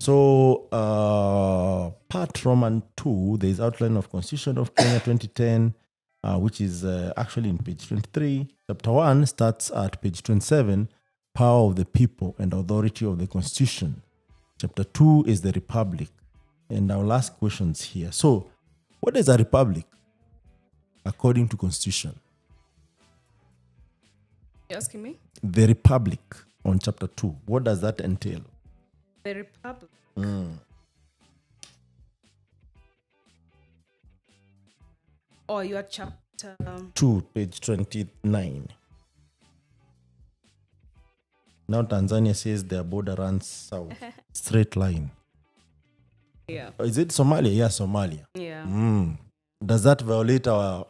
So, part Roman 2, there is outline of Constitution of Kenya 2010, which is actually in page 23. Chapter 1 starts at page 27, power of the people and authority of the Constitution. Chapter 2 is the Republic. And I'll ask questions here. So, what is a republic according to Constitution? You're asking me? The Republic on chapter 2. What does that entail? The Republic. Or your chapter 2, page 29. Now Tanzania says their border runs south, straight line. Yeah. Is it Somalia? Yeah, Somalia. Yeah. Does that violate our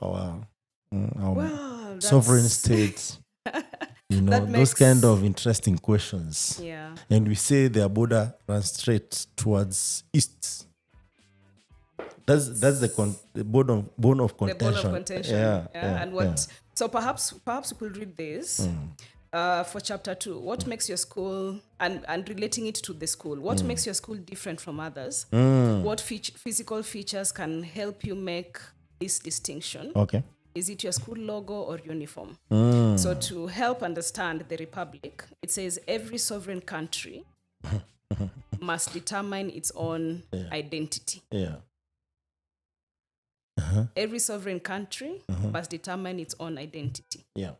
Well, sovereign states? That those kind of interesting questions. Yeah. And we say their border runs straight towards east. That's the bone of contention. The bone of contention. Yeah. And what? Yeah. So perhaps we could read this for chapter 2. What makes your school and relating it to the school? What makes your school different from others? What physical features can help you make this distinction? Okay. Is it your school logo or uniform? So to help understand the Republic, it says every sovereign country must determine its own identity. Yeah. Every sovereign country must determine its own identity. Yeah.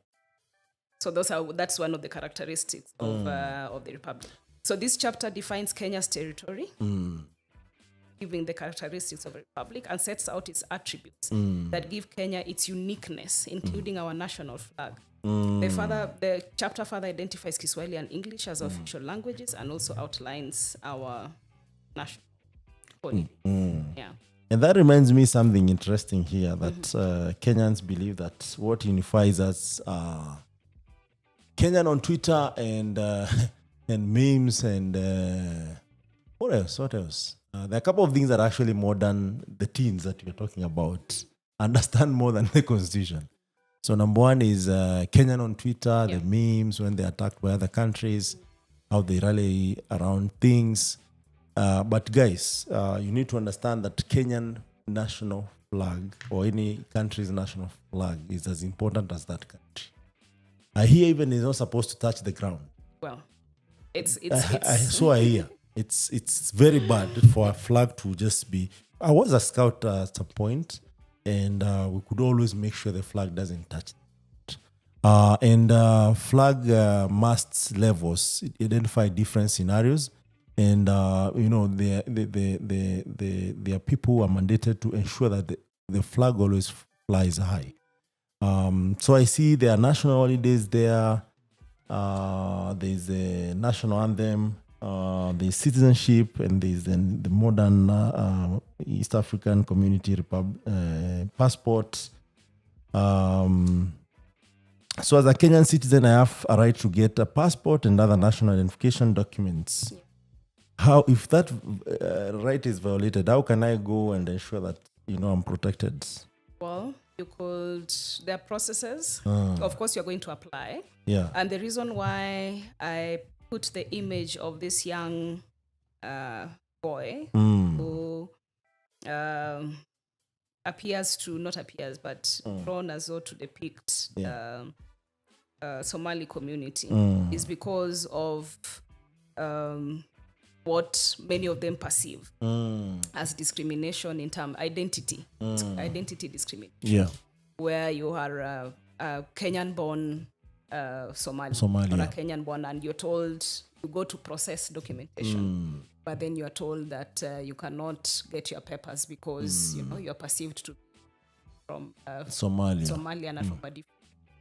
So that's one of the characteristics of the Republic. So this chapter defines Kenya's territory, giving the characteristics of a republic, and sets out its attributes that give Kenya its uniqueness, including our national flag. The chapter further identifies Kiswahili and English as official languages and also outlines our national holiday. Yeah. And that reminds me something interesting here, that Kenyans believe that what unifies us are Kenyan on Twitter and memes and what else? There are a couple of things that are actually more than the teens that we're talking about understand more than the Constitution. So number one is Kenyan on Twitter, the memes when they're attacked by other countries, how they rally around things. But guys, you need to understand that Kenyan national flag or any country's national flag is as important as that country. I hear even it's not supposed to touch the ground. Well, it's so I hear. It's very bad for a flag to just be. I was a scout at some point, and we could always make sure the flag doesn't touch. Flag masts levels identify different scenarios, and there are people who are mandated to ensure that the flag always flies high. So I see there are national holidays there. There's a national anthem. There's citizenship, and there's the modern East African Community passport. So as a Kenyan citizen, I have a right to get a passport and other national identification documents. How, if that right is violated, how can I go and ensure that I'm protected? Well, you could. There are processes. Of course, you're going to apply. Yeah. And the reason why I put the image of this young boy who drawn as though to depict Somali community is because of what many of them perceive as discrimination in terms identity discrimination. Yeah. Where you are a Kenyan-born Somali or a Kenyan-born, and you're told you go to process documentation, but then you're told that you cannot get your papers because you're perceived to be from Somalia and from a different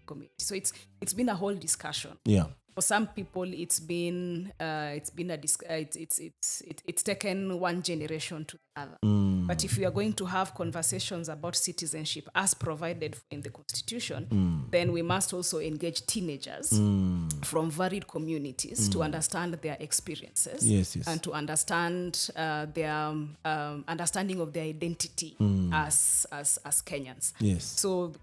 community. So it's been a whole discussion. Yeah. For some people, it's taken one generation to the other. But if we are going to have conversations about citizenship as provided in the Constitution, then we must also engage teenagers from varied communities to understand their experiences and to understand their understanding of their identity as Kenyans. Yes. So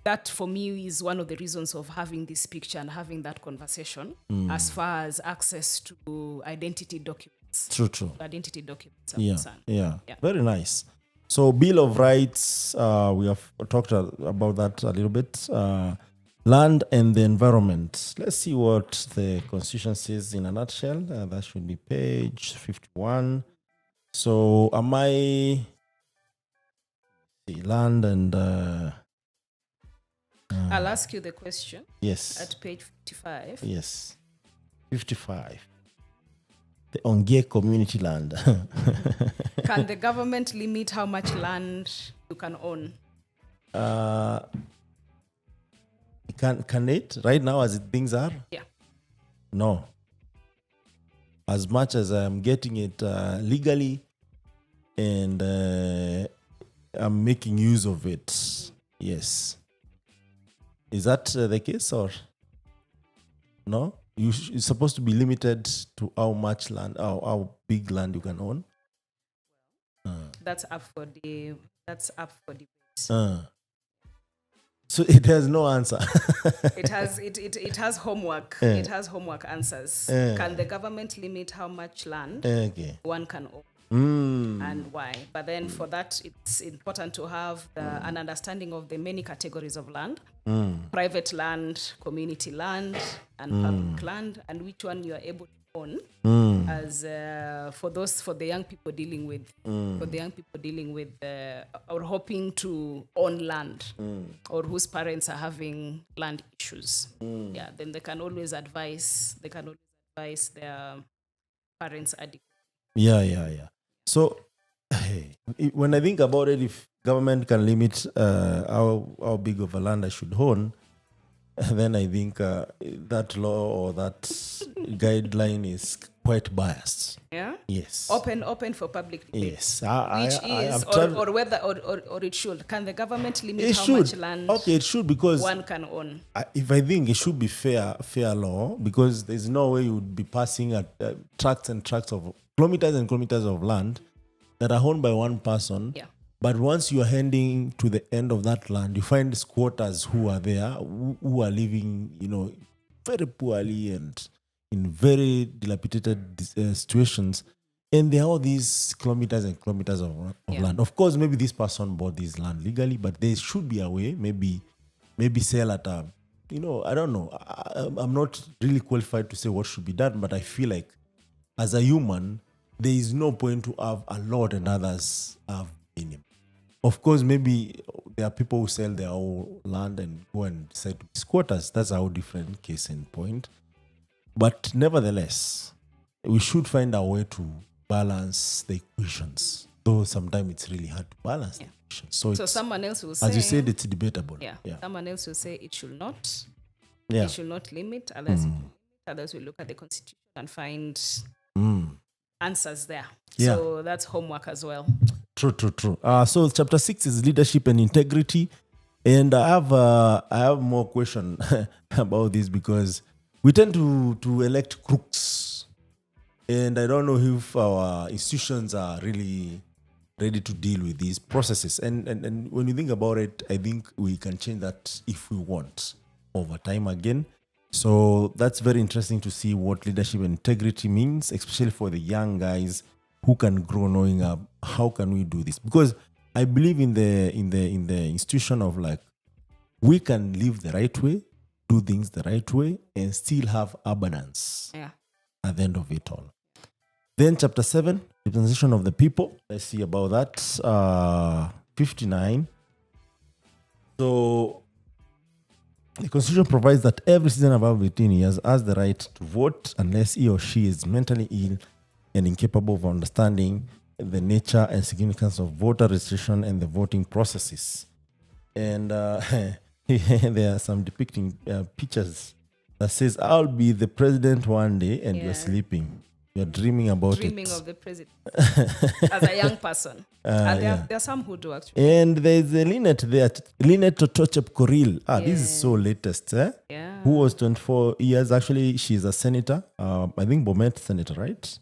that for me is one of the reasons of having this picture and having that conversation as far as access to identity documents as True. identity documents are Yeah. concerned. Yeah. Yeah. Very nice. So Bill of Rights, we have talked about that a little bit. Land and the environment. Let's see what the Constitution says in a nutshell. That should be page 51. So am I the land and I'll ask you the question yes. at page 55. Yes. 55. The Onge community land. Can the government limit how much land you can own? Can it right now as things are? Yeah. No. As much as I'm getting it legally and I'm making use of it. Yes. Is that the case or no? It's supposed to be limited to how much land, how big land you can own. That's up for debate. So it has no answer. It has homework. It has homework answers. Can the government limit how much land one can own and why? But then for that, it's important to have an understanding of the many categories of land: private land, community land, and public land, and which one you are able to own. As for the young people dealing with or hoping to own land, or whose parents are having land issues, then they can always advise their parents adequately. Yeah. So when I think about it, if government can limit how big of a land I should own, then I think that law or that guideline is quite biased. Yeah. Yes. Open for public debate. Yes. Or whether or it should. Can the government limit how much land? Okay, it should, because one can own. If I think it should be fair law, because there's no way you would be passing tracts and tracts of kilometers and kilometers of land that are owned by one person. Yeah. But once you are heading to the end of that land, you find squatters who are there, who are living, very poorly and in very dilapidated situations. And there are all these kilometers and kilometers of land. Of course, maybe this person bought this land legally, but there should be a way, maybe sell at a, I don't know. I'm not really qualified to say what should be done, but I feel like as a human, there is no point to have a lot and others have minimum. Of course, maybe there are people who sell their own land and go and decide to be squatters. That's a whole different case and point. But nevertheless, we should find a way to balance the equations. Though sometimes it's really hard to balance the equations. So someone else will say, as you said, it's debatable. Yeah. Someone else will say it should not. Yeah. It should not limit. Others will look at the Constitution and find answers there. Yeah. So that's homework as well. True. So chapter 6 is leadership and integrity, and I have more question about this, because we tend to elect crooks, and I don't know if our institutions are really ready to deal with these processes. And when you think about it, I think we can change that if we want over time again. So that's very interesting to see what leadership and integrity means, especially for the young guys who can grow knowing how can we do this. Because I believe in the institution of we can live the right way, do things the right way, and still have abundance at the end of it all. Then chapter 7, representation of the people. Let's see about that. 59. So the Constitution provides that every citizen above 18 years has the right to vote unless he or she is mentally ill and incapable of understanding the nature and significance of voter registration and the voting processes. And there are some depicting pictures that says, I'll be the president one day, and you're sleeping. You're dreaming about dreaming it. of the president as a young person. And there are some who do actually. And there's a Lynette there, Lynette Totochep Koril. This is so latest. Yeah. Who was 24 years. Actually, she's a senator. I think Bomet senator, right?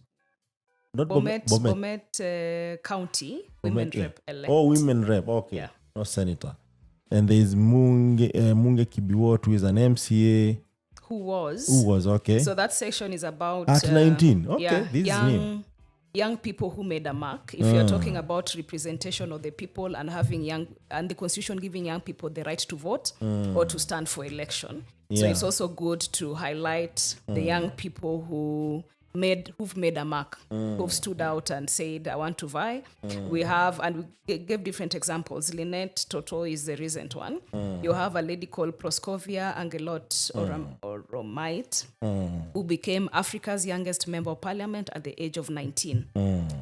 Not Bomet County women rep elect. Oh, women rep. Okay. Yeah. Not senator. And there's Munge Kibiwot, who is an MCA. Who was okay. So that section is about at 19. Okay, this is him. young people who made a mark. If you're talking about representation of the people and and the constitution giving young people the right to vote or to stand for election. So it's also good to highlight the young people who've made a mark, who've stood out and said, I want to vie. We have, and we gave different examples. Lynette Toto is the recent one. You have a lady called Proskovia Angelot Oromite, who became Africa's youngest member of parliament at the age of 19,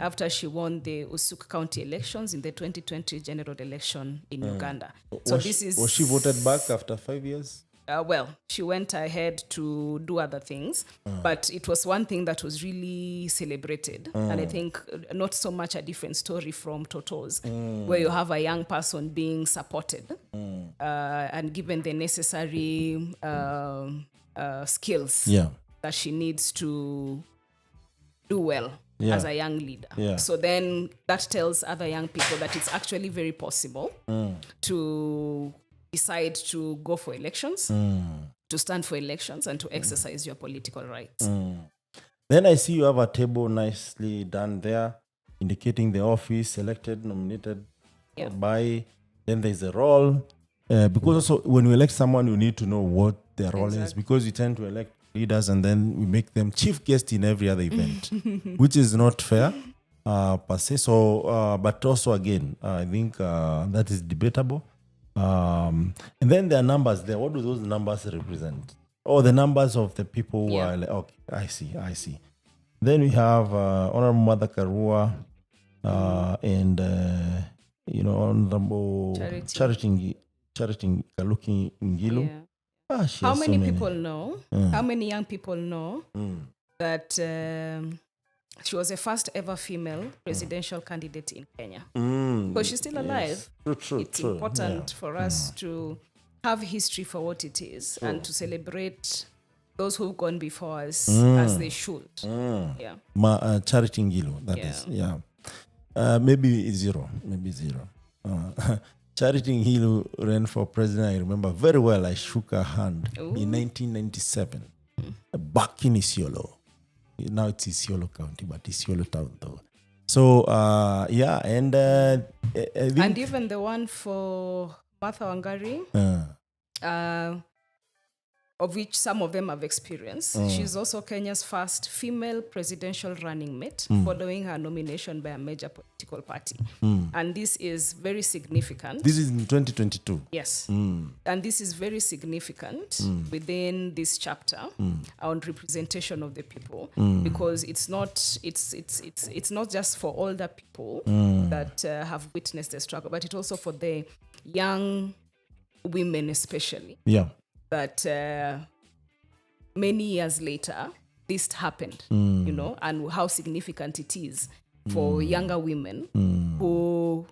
after she won the Usuk County elections in the 2020 general election in Uganda. So was she voted back after 5 years? Well, she went ahead to do other things, but it was one thing that was really celebrated. And I think not so much a different story from Toto's, where you have a young person being supported and given the necessary skills that she needs to do well as a young leader. So then that tells other young people that it's actually very possible to decide to go for elections, to stand for elections, and to exercise your political rights. Then I see you have a table nicely done there, indicating the office, elected, nominated by. Then there's a role. Because also when you elect someone, you need to know what their role is, because you tend to elect leaders and then we make them chief guest in every other event, which is not fair per se. So, but also again, I think that is debatable. And then there are numbers there. What do those numbers represent? Oh, the numbers of the people who are okay. I see. Then we have Honorable Mother Karua and Honorable Charity Kaluki Ngilu. How many people know? How many young people know that she was the first ever female presidential candidate in Kenya? Because she's still alive. True, it's important for us to have history for what it is and to celebrate those who've gone before us as they should. Charity Ngilu, that is. Maybe zero. Charity Ngilu ran for president. I remember very well. I shook her hand in 1997 back in Isiolo. Now it's Isiolo County, but Isiolo Town though. So, and and even the one for Martha Wangari, of which some of them have experienced. She's also Kenya's first female presidential running mate, following her nomination by a major political party. And this is very significant. This is in 2022. Yes. And this is very significant within this chapter on representation of the people, because it's not just for older people that have witnessed the struggle, but it's also for the young women especially. That many years later, this happened, and how significant it is for younger women who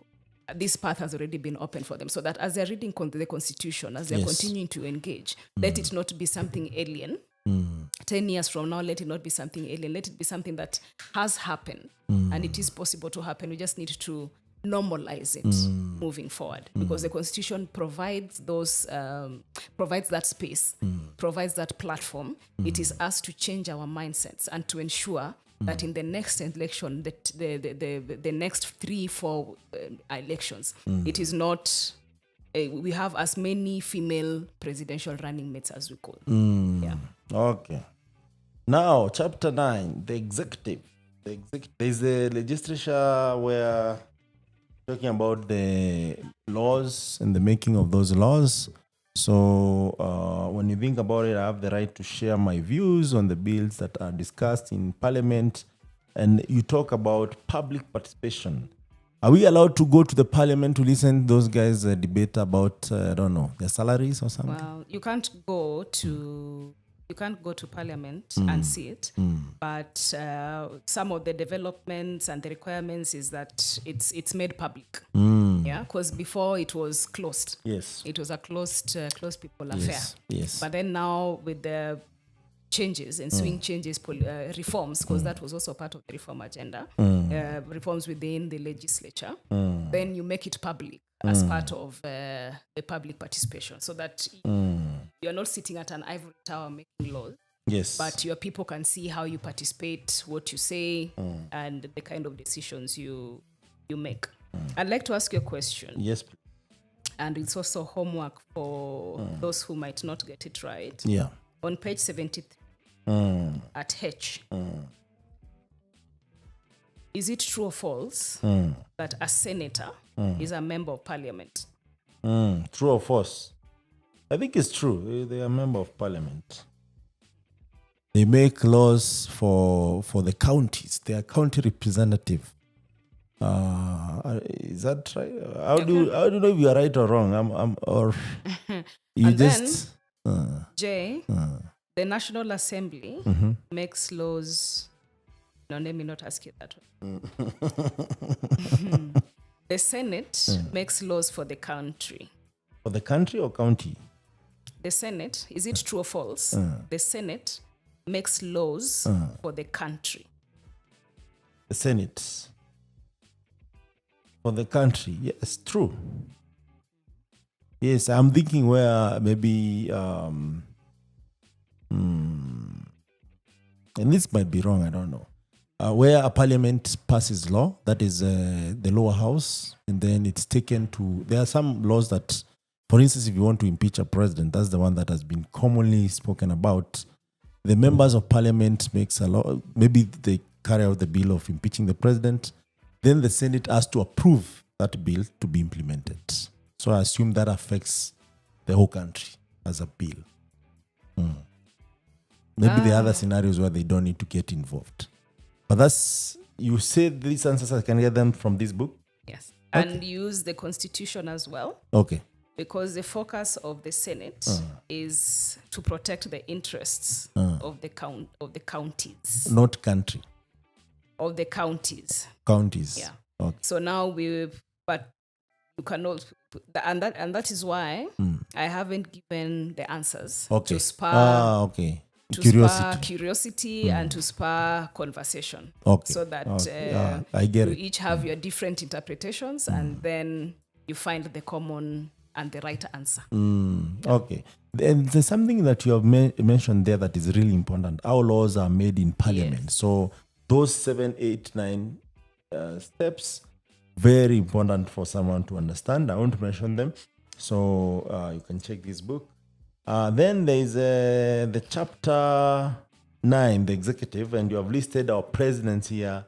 this path has already been open for them. So that as they're reading the Constitution, as they're continuing to engage, let it not be something alien. 10 years from now, let it not be something alien. Let it be something that has happened, and it is possible to happen. We just need to normalize it moving forward, because the Constitution provides that space, provides that platform. It is us to change our mindsets and to ensure that in the next election, the next 3-4 elections, it is not we have as many female presidential running mates as we could. Okay. Now, chapter 9, the executive. There's a legislature where talking about the laws and the making of those laws. So when you think about it, I have the right to share my views on the bills that are discussed in Parliament. And you talk about public participation. Are we allowed to go to the Parliament to listen to those guys debate about, their salaries or something? Well, you can't go to Parliament and see it, but some of the developments and the requirements is that it's made public. Because before it was closed. Yes, it was a closed people affair. Yes. But then now with the changes, ensuing changes, reforms, because that was also part of the reform agenda, reforms within the legislature, then you make it public as part of the public participation, so that you're not sitting at an ivory tower making laws, Yes. but your people can see how you participate, what you say, and the kind of decisions you make. I'd like to ask you a question. Yes. And it's also homework for those who might not get it right. Yeah. On page 73, at H, is it true or false that a senator is a member of parliament? True or false? I think it's true. They are a member of parliament. They make laws for the counties. They are county representative. Is that right? How do you know if you are right or wrong? Or you And just J, the National Assembly makes laws. No, let me not ask you that one. The Senate makes laws for the country. for the country or county? The Senate, is it true or false? The Senate makes laws for the country. The Senate for the country. Yes, true. Yes, I'm thinking where maybe and this might be wrong, I don't know. Where a parliament passes law, that is the lower house, and then it's taken to. There are some laws that, for instance, if you want to impeach a president, that's the one that has been commonly spoken about. The members of parliament makes a law. Maybe they carry out the bill of impeaching the president. Then the Senate has to approve that bill to be implemented. So I assume that affects the whole country as a bill. Maybe there are other scenarios where they don't need to get involved. But that's, you say these answers, I can get them from this book? Yes. And use the Constitution as well. Okay. Because the focus of the Senate is to protect the interests of the counties. Not country. Of the counties. Counties. Yeah. Okay. So now but you cannot, and that is why I haven't given the answers Okay. to spur okay. to Curiosity. spur curiosity and to spur conversation. Okay. So that I get you it. each have your different interpretations and then you find the common and the right answer. Okay. And there's something that you have mentioned there that is really important. Our laws are made in parliament. Yes. So those 7, 8, 9 steps, very important for someone to understand. I want to mention them. So you can check this book. Then there is the chapter 9, the executive, and you have listed our presidents here,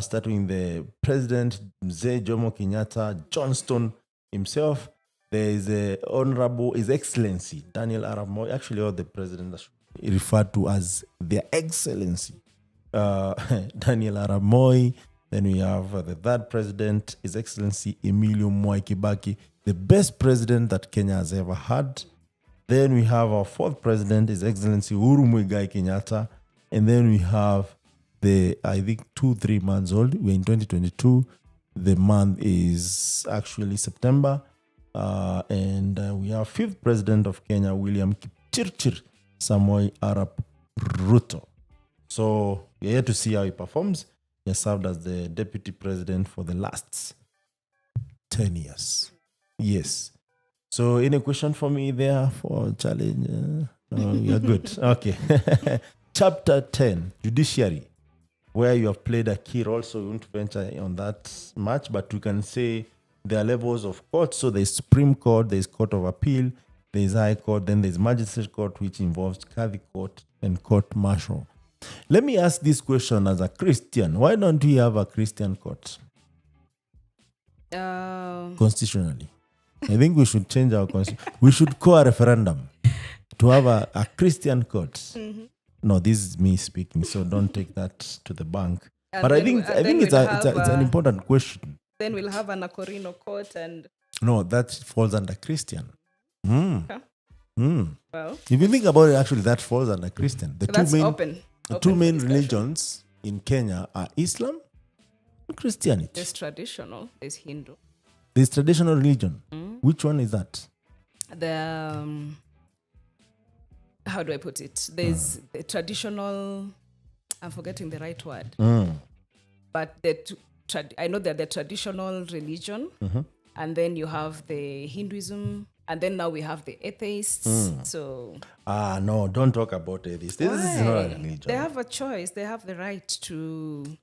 starting the president, Mzee Jomo Kenyatta, Johnston himself. There is His Excellency, Daniel Arap Moi. Actually, all the presidents are referred to as Their Excellency, Daniel Arap Moi. Then we have the third president, His Excellency Emilio Mwai Kibaki, the best president that Kenya has ever had. Then we have our fourth president, His Excellency Uhuru Muigai Kenyatta. And then we have I think 3 months old. We're in 2022. The month is actually September. And we have fifth president of Kenya, William Kipchirchir Samoei Arap Ruto. So we're here to see how he performs. He has served as the deputy president for the last 10 years. Yes. So any question for me there for challenge? We are good. Okay. Chapter 10, Judiciary, where you have played a key role. So we won't venture on that much, but we can say there are levels of court. So there's Supreme Court, there's Court of Appeal, there's High Court, then there's Magistrate Court, which involves Kadhi Court and Court Martial. Let me ask this question as a Christian. Why don't we have a Christian court? Constitutionally. I think we should change our constitution. We should call a referendum to have a Christian court. Mm-hmm. No, this is me speaking, so don't take that to the bank. And but I think it's an important question. Then we'll have an Akorino court and... No, that falls under Christian. Well, if you think about it, actually, that falls under Christian. The two main religions in Kenya are Islam and Christianity. There's traditional, there's Hindu. There's traditional religion. Which one is that? How do I put it? There's the traditional, I'm forgetting the right word. But I know that the traditional religion, and then you have the Hinduism And then now we have the atheists. So No, don't talk about this. This is not a religion. they have a choice. They have the right to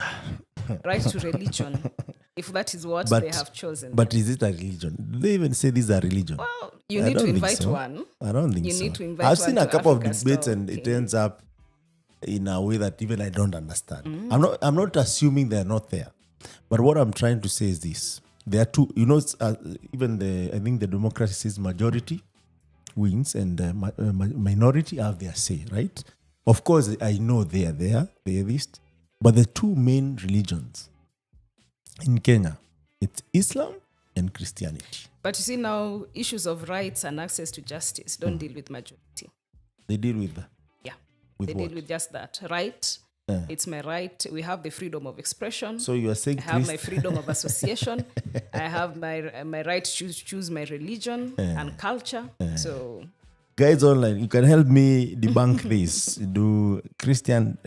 religion, if that is what they have chosen. But is it a religion? Do they even say these are religion? Well, you need to invite one. I don't think so. You need to invite I've one seen a to couple Africa of debates Store. and it ends up in a way that even I don't understand. I'm not assuming they're not there. But what I'm trying to say is this. There are two, even I think the democracy says majority wins and minority have their say, right? Of course, I know they are there, the atheist. But the two main religions in Kenya, it's Islam and Christianity. But you see now, issues of rights and access to justice don't deal with majority. They deal with They deal with just that. Right? It's my right. We have the freedom of expression. So you are saying I have my freedom of association. I have my right to choose my religion and culture. So guys online, you can help me debunk this. Do Christian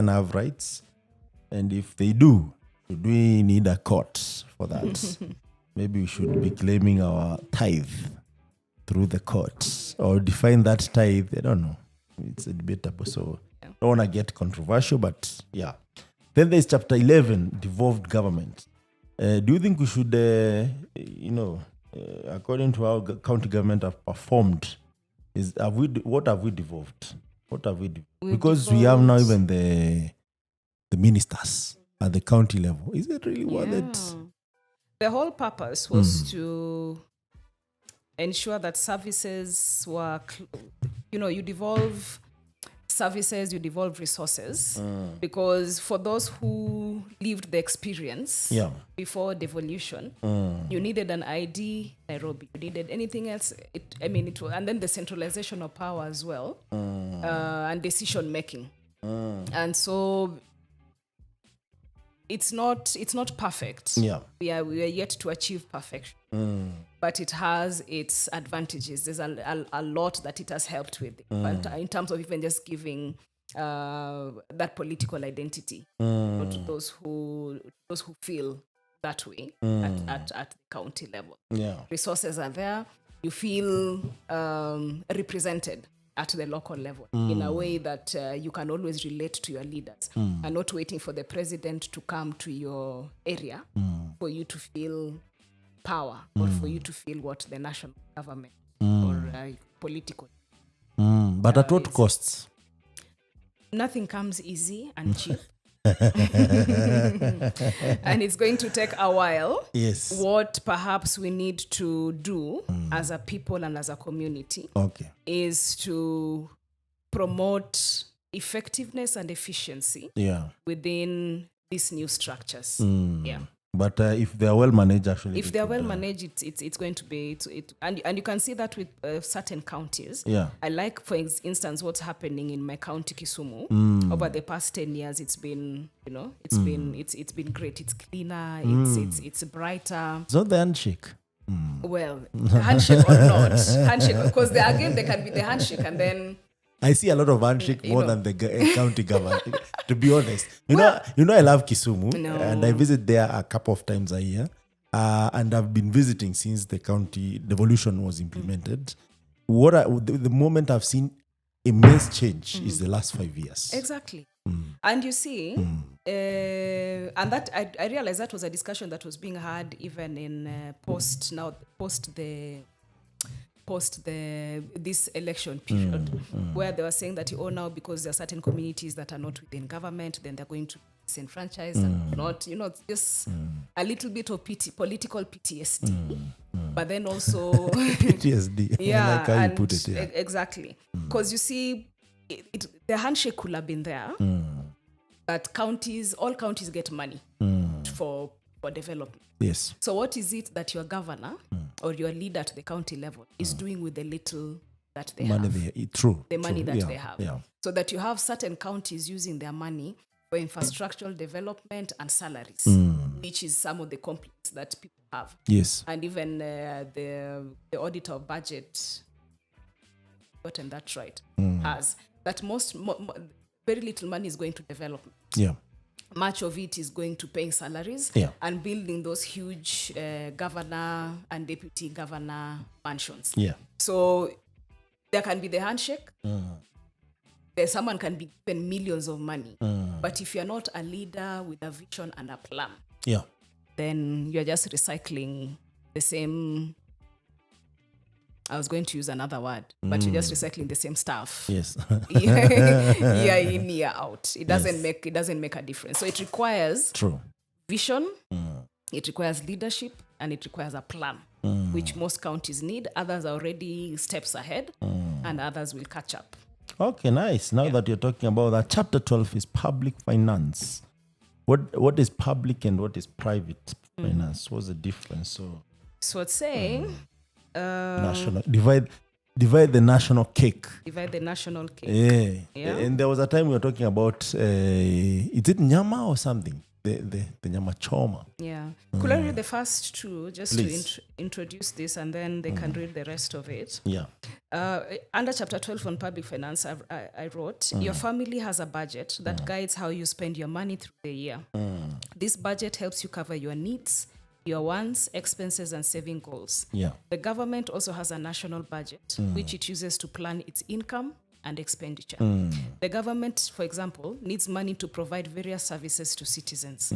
have rights? And if they do we need a court for that? Maybe we should be claiming our tithe through the court or define that tithe. I don't know. It's debatable. So I don't want to get controversial, but yeah. Then there's chapter 11, devolved government. Do you think we should, according to how county government have performed, what have we devolved? Because we have now even the ministers at the county level. Is it really worth it? The whole purpose was to ensure that services were, you devolve services, you devolve resources, because for those who lived the experience before devolution, you needed an ID, Nairobi. You needed anything else. And then the centralization of power as well, and decision making. And so it's not perfect. We are yet to achieve perfection. But it has its advantages. There's a lot that it has helped with. But in terms of even just giving that political identity to those who feel that way at the county level. Resources are there. You feel represented at the local level in a way that you can always relate to your leaders and not waiting for the president to come to your area for you to feel power or for you to feel what the national government or political. But at what costs? Nothing comes easy and cheap. And it's going to take a while. Yes. What perhaps we need to do as a people and as a community is to promote effectiveness and efficiency within these new structures. But if they are well managed, actually. If they are well managed, it's going to be... And you can see that with certain counties. I like, for instance, what's happening in my county, Kisumu. Over the past 10 years, it's been, it's been great. It's cleaner, it's brighter. It's not the handshake. Well, handshake or not. Handshake, because there can be the handshake and then... I see a lot of handshake more than the county government, to be honest. You know, I love Kisumu, and I visit there a couple of times a year. And I've been visiting since the county devolution was implemented. The moment I've seen immense change is the last 5 years. Exactly. And you see, and that I realized that was a discussion that was being had even in post this election period, where they were saying that now because there are certain communities that are not within government, then they're going to disenfranchise and not, just a little bit of political PTSD, but then also PTSD. I like how you put it. Exactly, because you see, the handshake could have been there, but all counties get money for development. Yes. So what is it that your governor or your leader at the county level is doing with the little that they have? The money that they have. So that you have certain counties using their money for infrastructural development and salaries, which is some of the complaints that people have. Yes. And even the auditor of budget, gotten that right, has that very little money is going to development. much of it is going to paying salaries and building those huge governor and deputy governor mansions. Yeah. So there can be the handshake. Someone can be given millions of money. But if you're not a leader with a vision and a plan, then you're just recycling the same. I was going to use another word, but you're just recycling the same stuff. Yes. Year in, year out. It doesn't make a difference. So it requires vision, it requires leadership, and it requires a plan, which most counties need. Others are already steps ahead, and others will catch up. Okay, nice. Now that you're talking about that, chapter 12 is public finance. What is public and what is private finance? What's the difference? So it's saying national divide the national cake. Divide the national cake. Yeah. And there was a time we were talking about is it nyama or something? The nyama choma. Yeah. Could I read the first two just to introduce this, and then they can read the rest of it? Yeah. Under chapter 12 on public finance, I wrote, your family has a budget that guides how you spend your money through the year. This budget helps you cover your needs, your wants, expenses, and saving goals. Yeah. The government also has a national budget, which it uses to plan its income and expenditure. The government, for example, needs money to provide various services to citizens.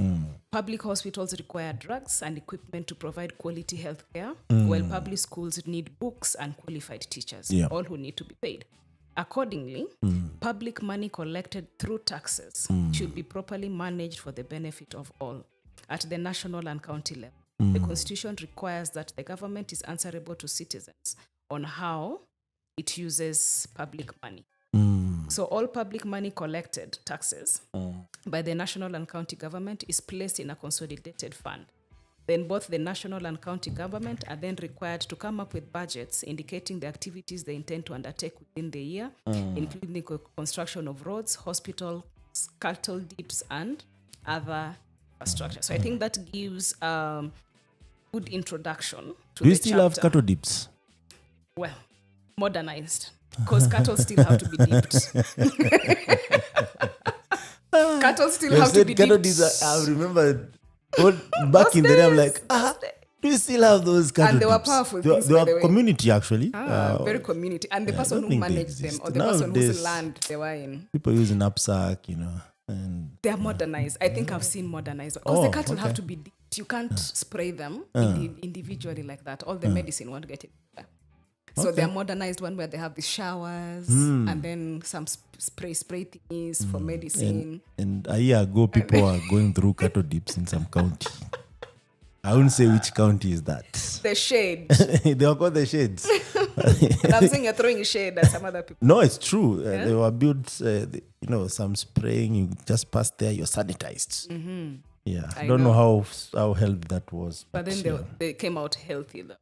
Public hospitals require drugs and equipment to provide quality health care, while public schools need books and qualified teachers, all who need to be paid. Accordingly, public money collected through taxes should be properly managed for the benefit of all at the national and county level. The Constitution requires that the government is answerable to citizens on how it uses public money. So all public money collected, taxes, by the national and county government is placed in a consolidated fund. Then both the national and county government are then required to come up with budgets indicating the activities they intend to undertake within the year, including the construction of roads, hospitals, cattle dips, and other infrastructure. So I think that gives good introduction to Do you the still have chapter. cattle dips? Well, modernized, because cattle still have to be dipped. Cattle still have to be cattle dipped. dips. I remember back in the day, I'm like, do you still have those cattle And they were dips? powerful They things, by were the way. community, actually. Very community. And the I person don't who think they managed them, exist. or the person Nowadays, whose land they were in, people using knapsack, and they are modernized. I think I've seen modernized. Because the cattle have to be dipped. You can't spray them individually like that. All the medicine won't get it. So they're modernized one where they have the showers and then some spray thingies for medicine. And a year ago, people are going through cattle dips in some county. I wouldn't say which county is that. The shade. They are called the shades. And I'm saying you're throwing shade at some other people. No, it's true. They were built, some spraying. You just pass there, you're sanitized. Yeah, I don't know how healthy that was. But then they came out healthy though.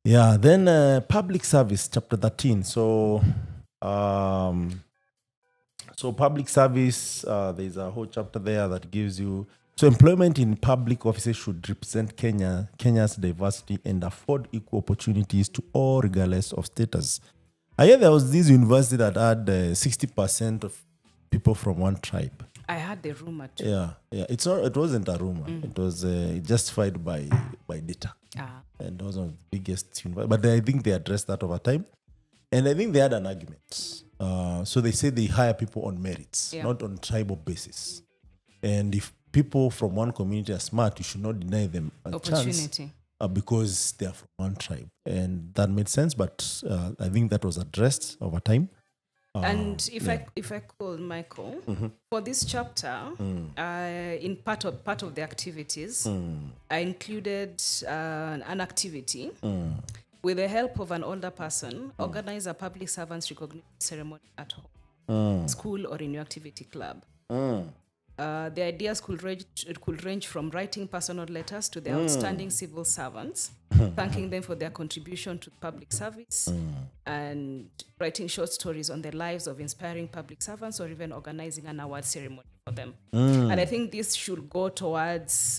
Yeah, then public service, chapter 13. So public service, there's a whole chapter there that gives you... So employment in public offices should represent Kenya's diversity and afford equal opportunities to all regardless of status. I hear there was this university that had 60% of people from one tribe. I had the rumor too. Yeah. It wasn't a rumor. It was justified by data. And that was one of the biggest universities. But I think they addressed that over time. And I think they had an argument. So they say they hire people on merits, not on tribal basis. And if people from one community are smart, you should not deny them a opportunity chance because they are from one tribe. And that made sense, but I think that was addressed over time. And if I could, Michael, for this chapter, in part of the activities, I included an activity with the help of an older person, organize a public servants recognition ceremony at home, school, or in your activity club. The ideas could range from writing personal letters to the outstanding civil servants, thanking them for their contribution to public service, and writing short stories on the lives of inspiring public servants, or even organizing an award ceremony for them. And I think this should go towards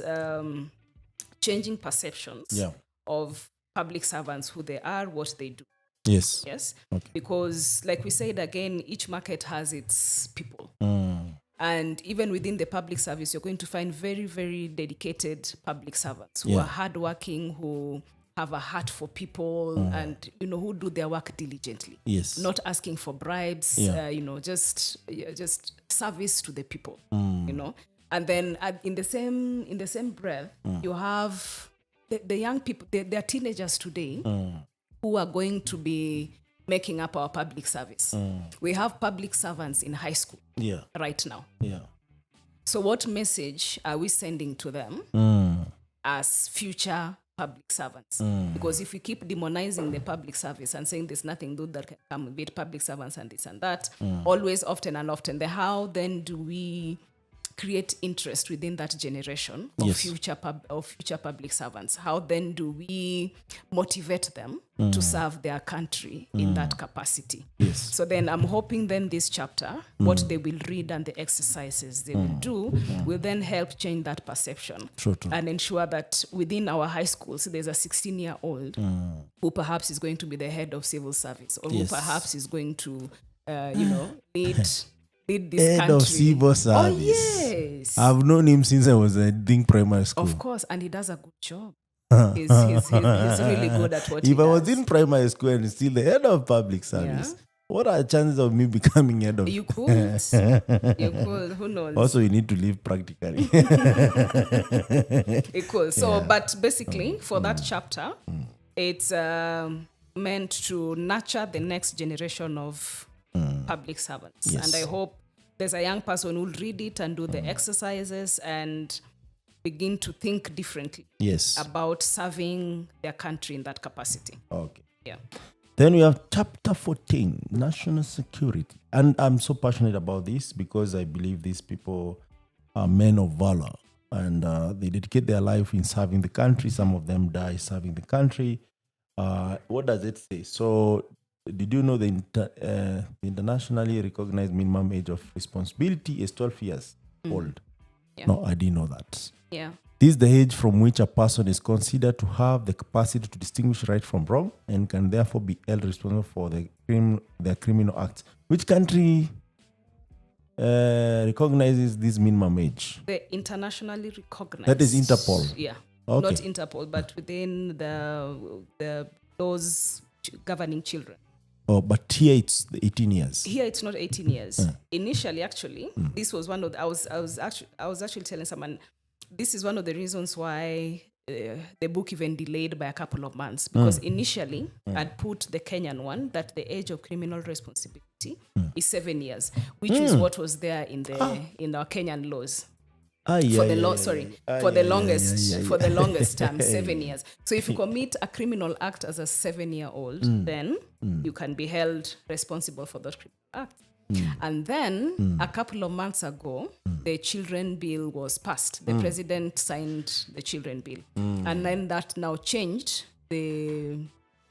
changing perceptions of public servants, who they are, what they do. Yes. Okay. Because, like we said again, each market has its people. And even within the public service, you're going to find very, very dedicated public servants who are hardworking, who have a heart for people, and who do their work diligently. Yes. Not asking for bribes. Just service to the people. And then in the same breath, you have the young people. They're teenagers today who are going to be making up our public service. We have public servants in high school right now. Yeah. So what message are we sending to them as future public servants? Because if we keep demonizing the public service and saying there's nothing good that can come with public servants and this and that, always, often and often, how then do we create interest within that generation of future public servants? How then do we motivate them to serve their country in that capacity? Yes. So then I'm hoping then this chapter, what they will read and the exercises they will do will then help change that perception. True. And ensure that within our high schools, there's a 16-year-old who perhaps is going to be the head of civil service, or who perhaps is going to, lead this head country. of civil service. Oh, yes. I've known him since I was in primary school. Of course, and he does a good job. He's really good at what he does. If I was in primary school and still the head of public service, what are the chances of me becoming head of? You could. You could. Who knows? Also, you need to live practically. It could. So, but basically, for that chapter, it's meant to nurture the next generation of public servants. Yes. And I hope there's a young person who will read it and do the exercises and begin to think differently about serving their country in that capacity. Okay. Yeah. Then we have chapter 14, national security. And I'm so passionate about this because I believe these people are men of valor, and they dedicate their life in serving the country. Some of them die serving the country. What does it say? So did you know the internationally recognized minimum age of responsibility is 12 years old? Yeah. No, I didn't know that. Yeah. This is the age from which a person is considered to have the capacity to distinguish right from wrong and can therefore be held responsible for their criminal acts. Which country recognizes this minimum age? The internationally recognized. That is Interpol. Yeah. Okay. Not Interpol, but within the laws governing children. Oh, but here it's 18 years. Here it's not 18 years. Initially, actually, this was one of I was actually telling someone, this is one of the reasons why the book even delayed by a couple of months, because initially I'd put the Kenyan one that the age of criminal responsibility is 7 years, which is what was there in our Kenyan laws. For the longest term, 7 years. So if you commit a criminal act as a 7-year-old, then you can be held responsible for that criminal act. And then a couple of months ago, the children bill was passed. The president signed the children bill. And then that now changed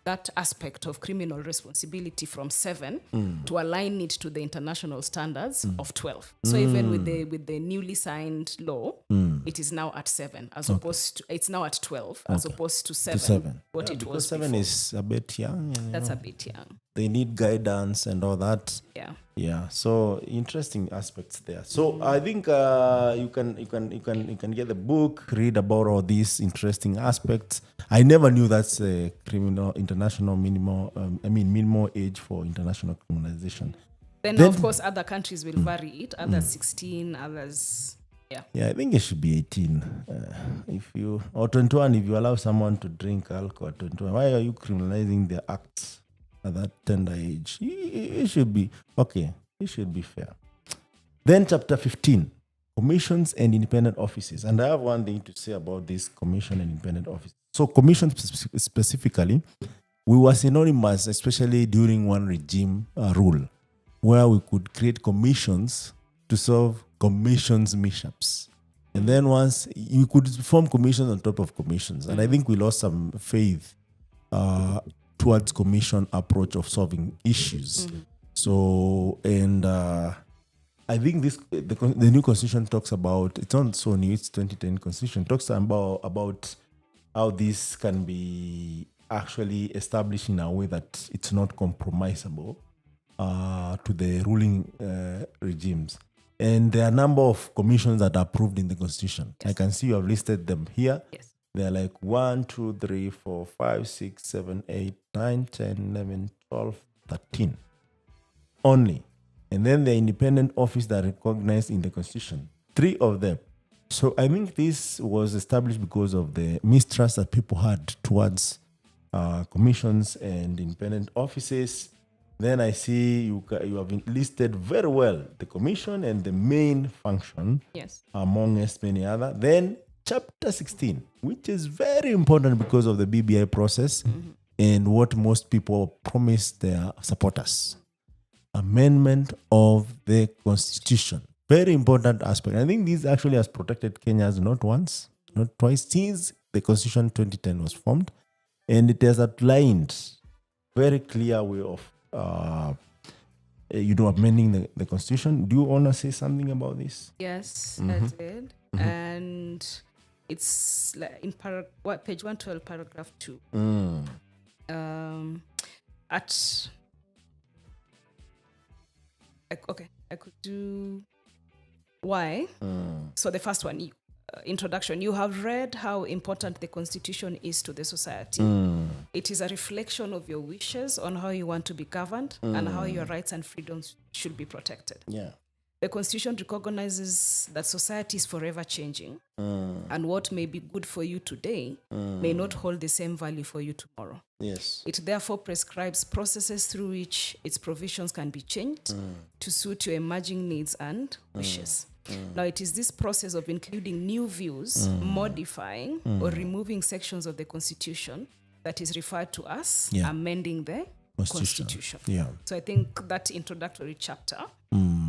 that aspect of criminal responsibility from 7 to align it to the international standards of 12. So even with the newly signed law, it is now at 7 as opposed to it's now at 12 as opposed to 7. What it was 7 before. is a bit young. That's a bit young. They need guidance and all that. Yeah. Yeah, so interesting aspects there. So I think you can get the book, read about all these interesting aspects. I never knew that's a international minimum age for international criminalization. Then of course other countries will vary it. Others 16, others Yeah, I think it should be 18. Or 21 if you allow someone to drink alcohol at 21. Why are you criminalizing their acts at that tender age? It should be okay. It should be fair. Then chapter 15, commissions and independent offices. And I have one thing to say about this commission and independent office. So commissions specifically, we were synonymous, especially during one regime rule, where we could create commissions to solve commissions mishaps. And then once you could form commissions on top of commissions. And I think we lost some faith towards commission approach of solving issues. So, and I think the new constitution talks about, it's not so new, it's 2010 constitution, talks about how this can be actually established in a way that it's not compromisable to the ruling regimes. And there are a number of commissions that are approved in the Constitution. I can see you have listed them here. Yes. They're like 1, 2, 3, 4, 5, 6, 7, 8, 9, 10, 11, 12, 13. Only. And then the independent office that are recognized in the Constitution. 3 of them. So I think this was established because of the mistrust that people had towards commissions and independent offices. Then I see you have listed very well the commission and the main function, Yes. amongst many other. Then chapter 16, which is very important because of the BBI process and what most people promise their supporters. Amendment of the Constitution. Very important aspect. I think this actually has protected Kenyans not once, not twice, since the Constitution 2010 was formed. And it has outlined very clear way of, amending the Constitution. Do you want to say something about this? Yes, I did. And it's like in page 112, paragraph 2. I could do why. So the first one, introduction. You have read how important the Constitution is to the society. It is a reflection of your wishes on how you want to be governed and how your rights and freedoms should be protected. Yeah. The Constitution recognizes that society is forever changing, and what may be good for you today may not hold the same value for you tomorrow. Yes. It therefore prescribes processes through which its provisions can be changed to suit your emerging needs and wishes. Now, it is this process of including new views, modifying or removing sections of the Constitution that is referred to as amending the Constitution. Yeah. So I think that introductory chapter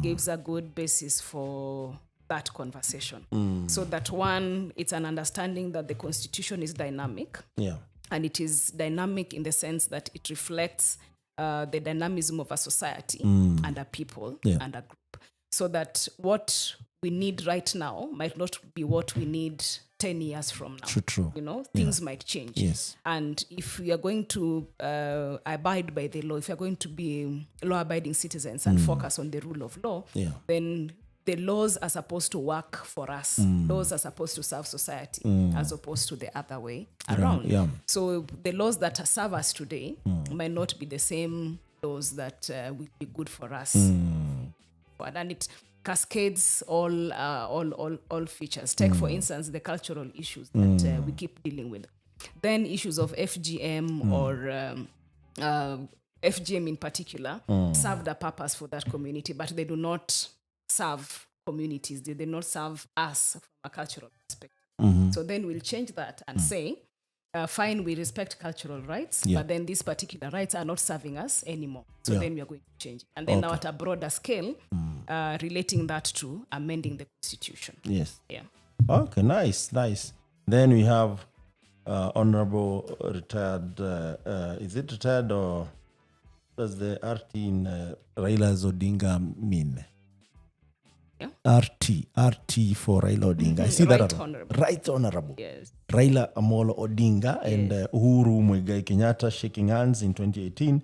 gives a good basis for that conversation. So that one, it's an understanding that the Constitution is dynamic. Yeah. And it is dynamic in the sense that it reflects the dynamism of a society and a people and a group. So that what we need right now might not be what we need 10 years from now. True. Things might change. Yes. And if we are going to abide by the law, if we are going to be law-abiding citizens and focus on the rule of law, then the laws are supposed to work for us. Laws are supposed to serve society as opposed to the other way around. Yeah. So the laws that serve us today might not be the same laws that will be good for us. And it cascades all features. Take, for instance, the cultural issues that we keep dealing with. Then issues of FGM or FGM in particular serve the purpose for that community, but they do not serve communities. They do not serve us from a cultural perspective. So then we'll change that and say, fine, we respect cultural rights, but then these particular rights are not serving us anymore. So then we are going to change it. And then now at a broader scale, relating that to amending the Constitution. Yes. Yeah. Okay, nice. Then we have Honorable Retired, is it retired or does the RT in Raila Odinga mean? Yeah. RT for Raila Odinga. I see Right that. Honorable. Right Honorable. Yes. Raila Amolo Odinga and Uhuru Muigai Kenyatta shaking hands in 2018.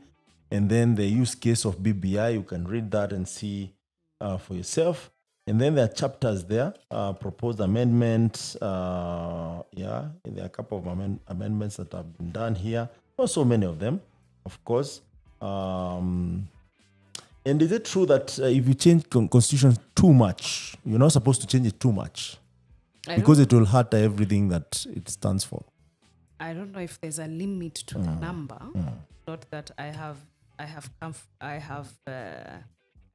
And then the use case of BBI, you can read that and see for yourself. And then there are chapters there, proposed amendments. There are a couple of amendments that have been done here. Not so many of them, of course. And is it true that if you change constitution too much, you're not supposed to change it too much? Because it will hurt everything that it stands for. I don't know if there's a limit to the number. Not that I have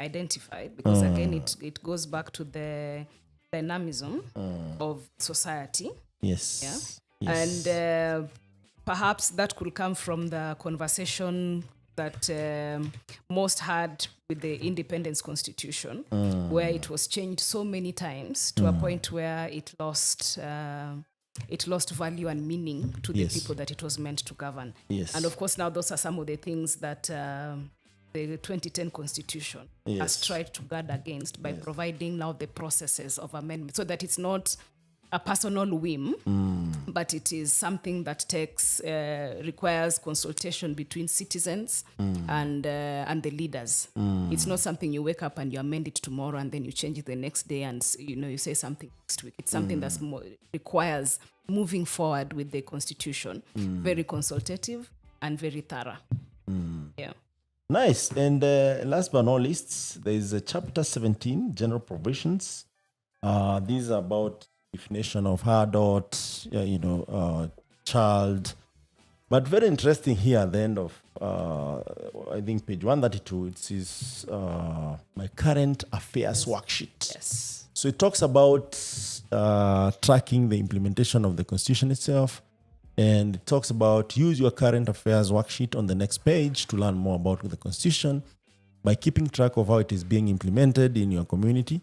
identified, because again it goes back to the dynamism of society. Yes. Yeah. Yes. And perhaps that could come from the conversation that most had with the Independence Constitution, where it was changed so many times to a point where it lost value and meaning to the people that it was meant to govern. Yes. And of course, now those are some of the things that the 2010 Constitution has tried to guard against by providing now the processes of amendment, so that it's not a personal whim, but it is something that requires consultation between citizens and the leaders. It's not something you wake up and you amend it tomorrow and then you change it the next day and you say something next week. It's something that requires moving forward with the constitution, very consultative and very thorough. Yeah. Nice. And last but not least, there is a chapter 17, general provisions. These are about definition of adult, child. But very interesting here at the end of, I think, page 132, it says my current affairs worksheet. Yes. So it talks about tracking the implementation of the Constitution itself. And it talks about use your current affairs worksheet on the next page to learn more about the Constitution by keeping track of how it is being implemented in your community.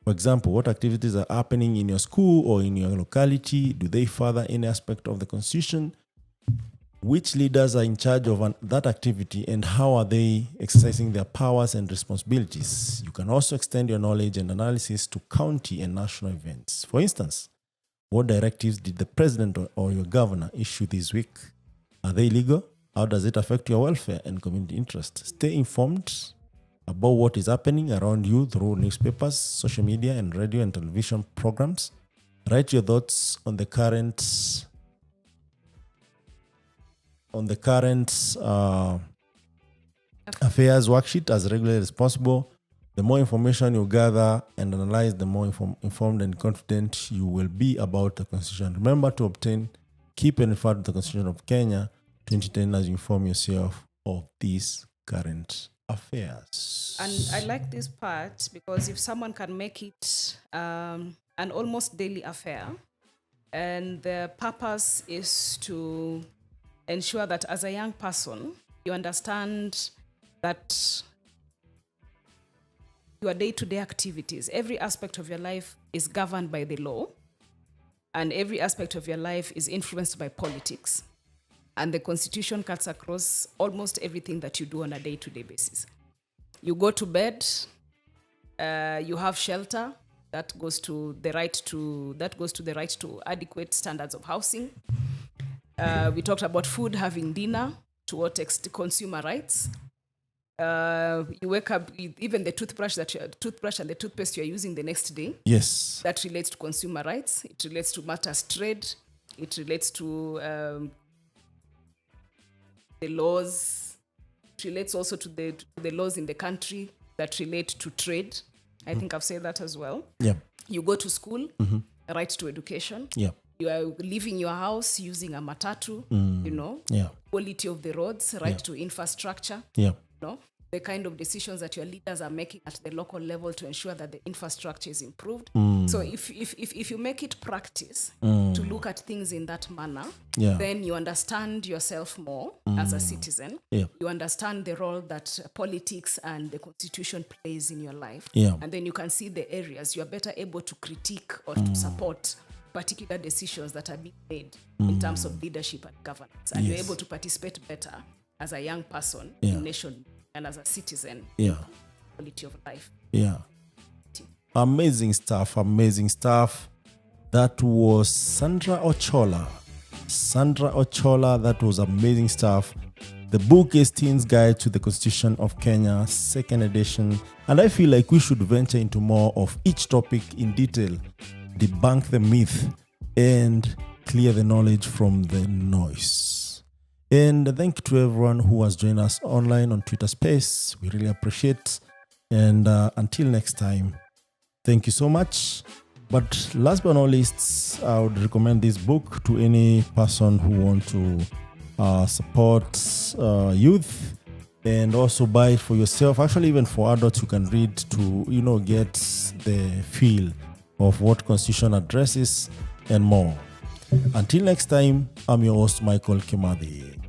For example, what activities are happening in your school or in your locality? Do they further any aspect of the Constitution? Which leaders are in charge of that activity and how are they exercising their powers and responsibilities? You can also extend your knowledge and analysis to county and national events. For instance, what directives did the president or your governor issue this week? Are they legal? How does it affect your welfare and community interest? Stay informed about what is happening around you through newspapers, social media, and radio and television programs. Write your thoughts on the current affairs worksheet as regularly as possible. The more information you gather and analyze, the more informed and confident you will be about the Constitution. Remember to keep and refer to the Constitution of Kenya 2010 as you inform yourself of these current affairs. And I like this part because if someone can make it an almost daily affair, and the purpose is to ensure that as a young person, you understand that your day-to-day activities, every aspect of your life is governed by the law, and every aspect of your life is influenced by politics. And the Constitution cuts across almost everything that you do on a day-to-day basis. You go to bed, you have shelter, that goes to the right to adequate standards of housing. We talked about food, having dinner, to what extent consumer rights. You wake up, even the toothbrush and the toothpaste you're using the next day. Yes. That relates to consumer rights. It relates to matters trade. It relates to the laws. It relates also to the laws in the country that relate to trade. I think I've said that as well. Yeah. You go to school, right to education. Yeah. You are leaving your house using a matatu, Yeah. Quality of the roads, right to infrastructure. Yeah. The kind of decisions that your leaders are making at the local level to ensure that the infrastructure is improved. So if you make it practice to look at things in that manner, then you understand yourself more as a citizen. Yeah. You understand the role that politics and the Constitution plays in your life. Yeah. And then you can see the areas you are better able to critique or to support particular decisions that are being made in terms of leadership and governance. And you're able to participate better as a young person in nation and as a citizen, quality of life. Yeah. Amazing stuff. That was Sandra Ochola. That was amazing stuff. The book is Teen's Guide to the Constitution of Kenya, 2nd edition. And I feel like we should venture into more of each topic in detail, debunk the myth, and clear the knowledge from the noise. And thank you to everyone who has joined us online on Twitter Space. We really appreciate. And until next time, thank you so much. But last but not least, I would recommend this book to any person who wants to support youth and also buy it for yourself. Actually, even for adults, you can read to, get the feel of what Constitution addresses and more. Until next time, I'm your host, Michael Kimathi.